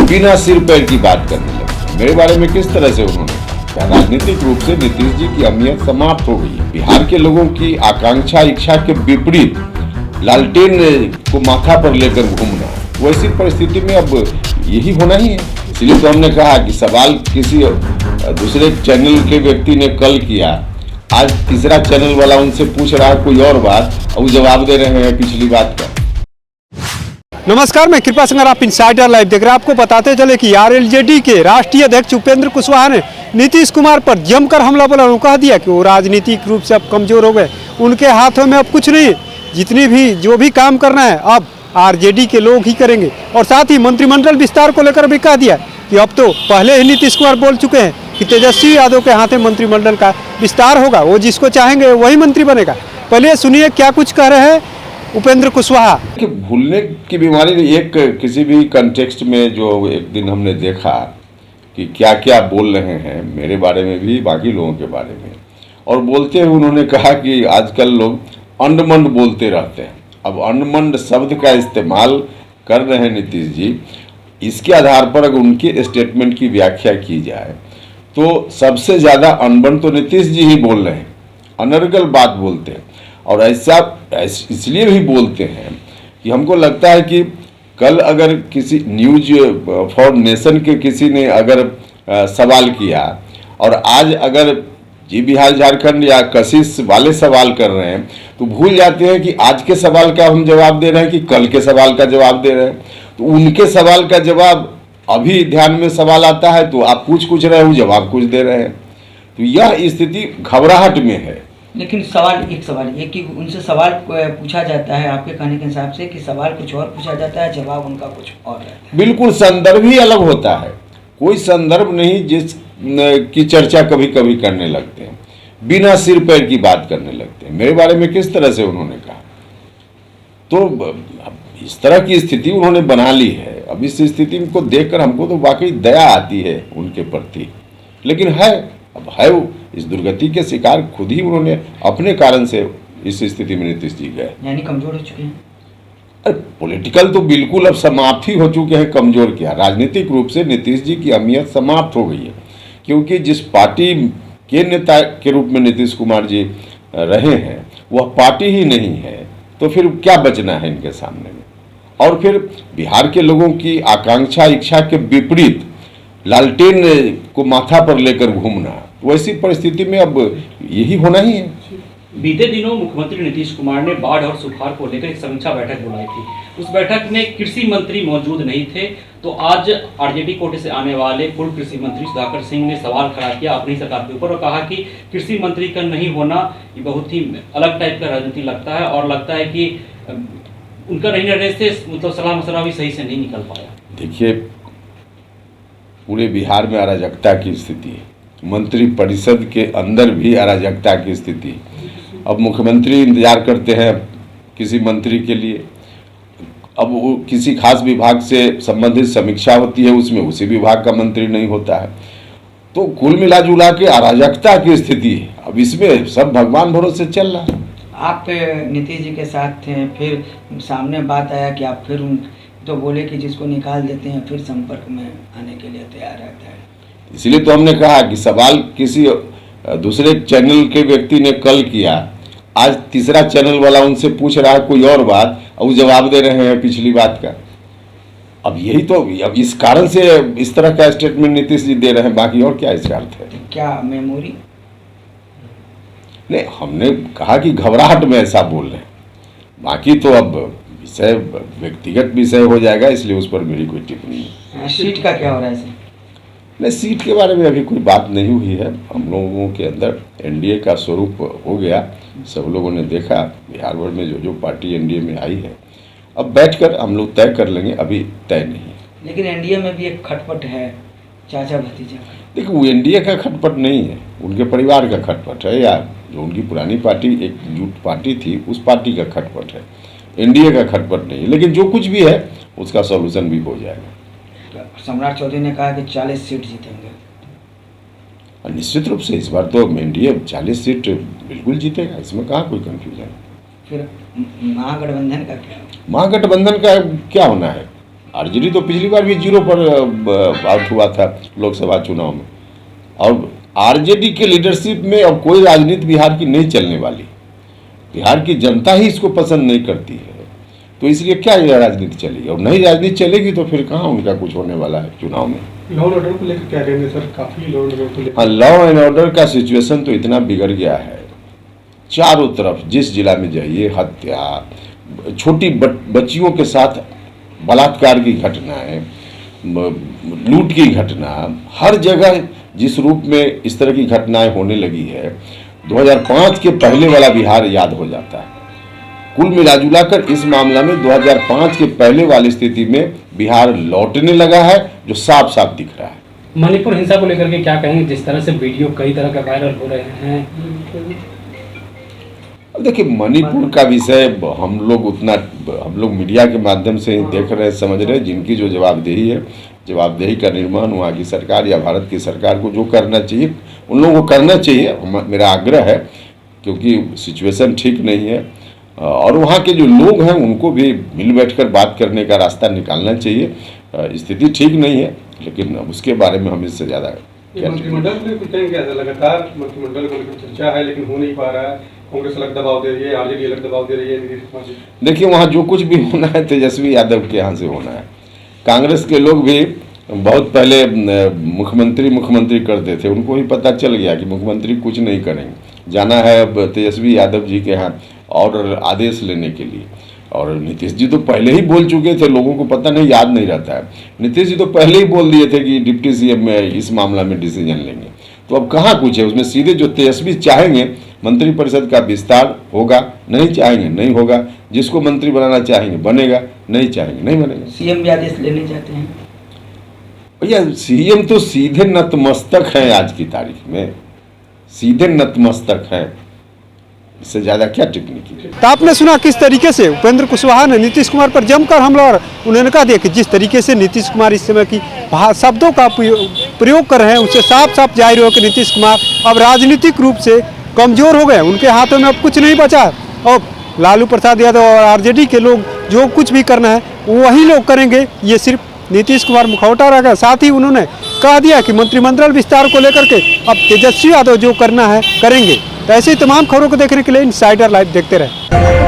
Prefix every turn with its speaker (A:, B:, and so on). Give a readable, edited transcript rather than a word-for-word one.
A: बिना सिर पैर की बात करने लगे। मेरे बारे में किस तरह से उन्होंने कहा, राजनीतिक रूप से नीतीश जी की अहमियत समाप्त हो गई है। बिहार के लोगों की आकांक्षा इच्छा के विपरीत लालटेन को माथा पर लेकर घूमना, वैसी परिस्थिति में अब यही होना ही है। इसलिए तो हमने कहा कि सवाल किसी दूसरे चैनल के व्यक्ति ने कल किया, आज तीसरा चैनल वाला उनसे पूछ रहा है कोई और बात और वो जवाब दे रहे हैं पिछली बात का।
B: नमस्कार, मैं कृपा सिंह, आप इनसाइडर लाइव देख रहे हैं। आपको बताते चले कि आरएलजेडी के राष्ट्रीय अध्यक्ष उपेंद्र कुशवाहा ने नीतीश कुमार पर जमकर हमला बोला। उन्होंने कह दिया कि वो राजनीतिक रूप से अब कमजोर हो गए, उनके हाथों में अब कुछ नहीं, जितनी भी जो भी काम करना है अब आरजेडी के लोग ही करेंगे। और साथ ही मंत्रिमंडल विस्तार को लेकर भी कह दिया कि अब तो पहले ही नीतीश कुमार बोल चुके हैं कि तेजस्वी यादव के हाथ में मंत्रिमंडल का विस्तार होगा, वो जिसको चाहेंगे वही मंत्री बनेगा। पहले सुनिए क्या कुछ कह रहे हैं उपेंद्र कुशवाहा।
A: कि भूलने की बीमारी एक किसी भी कंटेक्स्ट में जो एक दिन हमने देखा कि क्या क्या बोल रहे हैं मेरे बारे में भी, बाकी लोगों के बारे में, और बोलते हुए उन्होंने कहा कि आजकल लोग अंडमंड बोलते रहते हैं। अब अंडमंड शब्द का इस्तेमाल कर रहे हैं नीतीश जी, इसके आधार पर अगर उनके स्टेटमेंट की व्याख्या की जाए तो सबसे ज़्यादा अनबन तो नीतीश जी ही बोल रहे हैं, अनर्गल बात बोलते हैं। और ऐसा इसलिए भी बोलते हैं कि हमको लगता है कि कल अगर किसी न्यूज फॉर नेशन के किसी ने अगर सवाल किया और आज अगर जी बिहार झारखंड या कशिश वाले सवाल कर रहे हैं तो भूल जाते हैं कि आज के सवाल का हम जवाब दे रहे हैं कि कल के सवाल का जवाब दे रहे हैं। तो उनके सवाल का जवाब अभी ध्यान में सवाल आता है तो आप कुछ रहे हो, जवाब कुछ दे रहे हैं। तो यह स्थिति घबराहट में है।
C: लेकिन एक सवाल ये कि उनसे सवाल पूछा जाता है, आपके कहने के हिसाब से कि सवाल कुछ और पूछा जाता है, जवाब उनका कुछ और रहता है।
A: बिल्कुल, संदर्भ ही अलग होता है, कोई संदर्भ नहीं जिस की चर्चा कभी कभी करने लगते हैं, बिना सिर पैर की बात करने लगते हैं। मेरे बारे में किस तरह से उन्होंने कहा, तो इस तरह की स्थिति उन्होंने बना ली है। अब इस स्थिति को देखकर हमको तो वाकई दया आती है उनके प्रति, लेकिन है अब है वो इस दुर्गति के शिकार खुद ही उन्होंने अपने कारण से इस स्थिति में नीतीश जी गए।
C: यानी कमजोर हो चुके हैं।
A: अरे पॉलिटिकल तो बिल्कुल अब समाप्त ही हो चुके हैं। कमजोर क्या, राजनीतिक रूप से नीतीश जी की अहमियत समाप्त हो गई है, क्योंकि जिस पार्टी के नेता के रूप में नीतीश कुमार जी रहे हैं वह पार्टी ही नहीं है, तो फिर क्या बचना है इनके सामने में। और फिर बिहार के लोगों की आकांक्षा इच्छा के विपरीत लालटेन को माथा पर लेकर घूमना, वैसी परिस्थिति में अब यही होना ही है।
D: बीते दिनों मुख्यमंत्री नीतीश कुमार ने बाढ़ और सुखाड़ को लेकर एक समीक्षा बैठक बुलाई थी। उस बैठक में कृषि मंत्री मौजूद नहीं थे, तो आज आरजेडी कोटे से आने वाले पूर्व कृषि मंत्री सुधाकर सिंह ने सवाल खड़ा किया अपनी सरकार के ऊपर और कहा कि कृषि मंत्री का नहीं होना ये बहुत ही अलग टाइप का राजनीति लगता है, और लगता है कि उनका नहीं रहने से मतलब सलाह मशवरा भी सही से नहीं निकल पाया।
A: देखिए, पूरे बिहार में अराजकता की स्थिति है, मंत्री परिषद के अंदर भी अराजकता की स्थिति। अब मुख्यमंत्री इंतजार करते हैं किसी मंत्री के लिए, अब वो किसी खास विभाग से संबंधित समीक्षा होती है, उसमें उसी विभाग का मंत्री नहीं होता है, तो कुल मिला जुला के अराजकता की स्थिति है। अब इसमें सब भगवान भरोसे चल रहा है।
C: आप नीतीश जी के साथ थे, फिर सामने बात आया कि आप फिर तो बोले कि जिसको निकाल देते हैं फिर संपर्क में आने के लिए तैयार रहता है।
A: इसलिए तो हमने कहा कि सवाल किसी दूसरे चैनल के व्यक्ति ने कल किया, आज तीसरा चैनल वाला उनसे पूछ रहा है कोई और बात और वो जवाब दे रहे हैं पिछली बात का। अब यही तो, अब इस कारण से इस तरह का स्टेटमेंट नीतीश जी दे रहे हैं, बाकी और क्या इसका अर्थ है।
C: क्या मेमोरी
A: नहीं, हमने कहा कि घबराहट में ऐसा बोल रहे हैं, बाकी तो अब विषय व्यक्तिगत विषय हो जाएगा, इसलिए उस पर मेरी कोई टिप्पणी नहीं।
C: सीट का क्या हो रहा है सर?
A: नहीं, सीट के बारे में अभी कोई बात नहीं हुई है। हम लोगों के अंदर एनडीए का स्वरूप हो गया, सब लोगों ने देखा बिहार भर में जो पार्टी एनडीए में आई है, अब बैठकर हम लोग तय कर लेंगे, अभी तय नहीं।
C: लेकिन एनडीए में भी एक खटपट है, चाचा भतीजा।
A: देखिए, वो एनडीए का खटपट नहीं है, उनके परिवार का खटपट है, या जो उनकी पुरानी पार्टी एकजुट पार्टी थी उस पार्टी का खटपट है, एनडीए का खटपट नहीं है। लेकिन जो कुछ भी है उसका सॉल्यूशन भी हो जाएगा।
C: सम्राट चौधरी ने कहा कि 40 सीट जीतेंगे।
A: निश्चित रूप से इस बार तो एनडीए 40 सीट बिल्कुल जीतेगा, इसमें कहाँ कोई कंफ्यूजन।
C: फिर महागठबंधन का क्या?
A: महागठबंधन का क्या होना है, आरजेडी तो पिछली बार भी 0 पर आउट हुआ था लोकसभा चुनाव में। और आरजेडी के लीडरशिप में अब कोई राजनीति बिहार की नहीं चलने वाली। बिहार की जनता ही इसको पसंद नहीं करती है, तो इसलिए क्या यह राजनीति चलेगी। और नहीं राजनीति चलेगी तो फिर कहाँ उनका कुछ होने वाला है चुनाव में।
B: लॉ एंड ऑर्डर को लेकर क्या कहेंगे सर? काफी लॉ एंड ऑर्डर को लेकर,
A: हाँ, लॉ एंड ऑर्डर का सिचुएशन तो इतना बिगड़ गया है, चारों तरफ जिस जिला में जाइए हत्या, छोटी बच्चियों के साथ बलात्कार की घटनाएं, लूट की घटना, हर जगह जिस रूप में इस तरह की घटनाएं होने लगी है, 2005 के पहले वाला बिहार याद हो जाता है। कुल मिलाजुला कर इस मामला में 2005 के पहले वाली स्थिति में बिहार लौटने लगा है, जो साफ साफ दिख रहा है।
D: मणिपुर हिंसा को लेकर के क्या कहेंगे, जिस तरह से वीडियो कई तरह का वायरल हो रहे हैं?
A: देखिए, मणिपुर का विषय हम लोग मीडिया के माध्यम से देख रहे हैं, समझ रहे हैं। जिनकी जो जवाबदेही है, जवाबदेही का निर्माण वहाँ की सरकार या भारत की सरकार को जो करना चाहिए उन लोगों को करना चाहिए, मेरा आग्रह है, क्योंकि सिचुएशन ठीक नहीं है। और वहाँ के जो लोग हैं उनको भी मिल बैठकर बात करने का रास्ता निकालना चाहिए। स्थिति ठीक नहीं है, लेकिन उसके बारे में हम इससे ज़्यादा
B: मंत्रिमंडल में कुछ कहेंगे? लगातार मंत्रिमंडल को लेकर चर्चा है, लेकिन हो नहीं पा रहा है। कांग्रेस अलग दबाव दे रही है, आरजेडी अलग दबाव दे रही है नीतीश कुमार जी।
A: देखिए, वहाँ जो कुछ भी होना है तेजस्वी यादव के यहाँ से होना है। कांग्रेस के लोग भी बहुत पहले मुख्यमंत्री करते थे, उनको ही पता चल गया कि मुख्यमंत्री कुछ नहीं करेंगे। जाना है अब तेजस्वी यादव जी के यहाँ ऑर्डर आदेश लेने के लिए। और नीतीश जी तो पहले ही बोल चुके थे, लोगों को पता नहीं, याद नहीं रहता है। नीतीश जी तो पहले ही बोल दिए थे कि डिप्टी सीएम में इस मामला में डिसीजन लेंगे। तो अब कहाँ कुछ है उसमें? सीधे जो तेजस्वी चाहेंगे मंत्रिपरिषद का विस्तार होगा, नहीं चाहेंगे नहीं होगा। जिसको मंत्री बनाना चाहेंगे बनेगा, नहीं चाहेंगे नहीं बनेगा।
C: सीएम भी आदेश लेने जाते हैं
A: भैया, सीएम तो सीधे नतमस्तक हैं आज की तारीख में, सीधे नतमस्तक हैं। इससे ज्यादा क्या टिप्पणी की?
B: तो आपने सुना किस तरीके से उपेंद्र कुशवाहा ने नीतीश कुमार पर जमकर हमला, और उन्होंने कहा देखिए जिस तरीके से नीतीश कुमार इस समय की शब्दों का प्रयोग कर रहे हैं, उससे साफ साफ जाहिर हो कि नीतीश कुमार अब राजनीतिक रूप से कमजोर हो गए। उनके हाथों में अब कुछ नहीं बचा, और लालू प्रसाद यादव और आरजेडी के लोग जो कुछ भी करना है वही लोग करेंगे। ये सिर्फ नीतीश कुमार मुखौटा रहेगा। साथ ही उन्होंने कह दिया कि मंत्रिमंडल विस्तार को लेकर के अब तेजस्वी यादव जो करना है करेंगे। तो ऐसे ही तमाम खबरों को देखने के लिए इनसाइडर लाइव देखते रहें।